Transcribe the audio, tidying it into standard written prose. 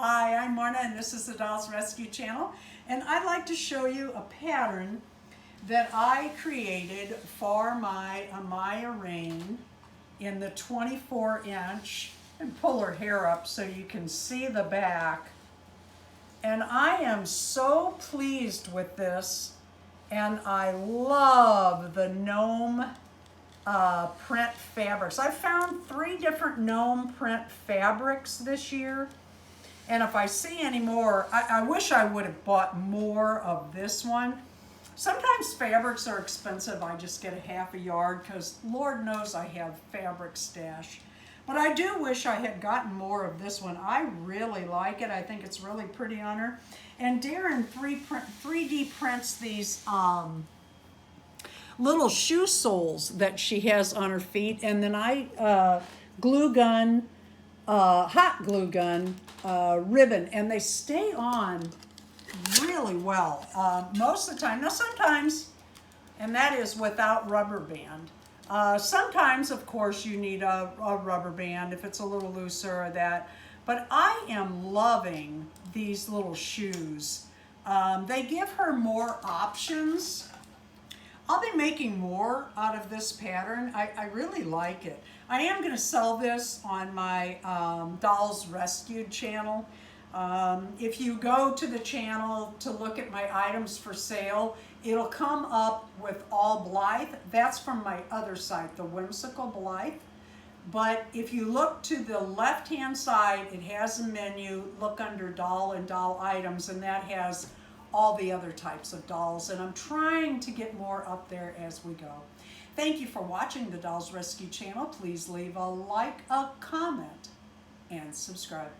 Hi, I'm Marna and this is the Dolls Rescue Channel, and I'd like to show you a pattern that I created for my Amaya Raine in the 24-inch, and pull her hair up so you can see the back. And I am so pleased with this, and I love the Gnome print fabrics. I found 3 different Gnome print fabrics this year. And if I see any more, I wish I would have bought more of this one. Sometimes fabrics are expensive. I just get a half a yard because Lord knows I have fabric stash. But I do wish I had gotten more of this one. I really like it. I think it's really pretty on her. And Darren 3D prints these little shoe soles that she has on her feet. And then I hot glue gun ribbon, and they stay on really well most of the time. Now sometimes, and that is without rubber band. Sometimes, of course, you need a rubber band if it's a little looser or that. But I am loving these little shoes. They give her more options. I'll be making more out of this pattern. I really like it. I am going to sell this on my Dolls Rescued channel. If you go to the channel to look at my items for sale, it'll come up with all Blythe. That's from my other site, the Whimsical Blythe. But if you look to the left-hand side, it has a menu. Look under doll and doll items, and that has all the other types of dolls, and I'm trying to get more up there as we go. Thank you for watching the Dolls Rescue Channel. Please leave a like, a comment, and subscribe.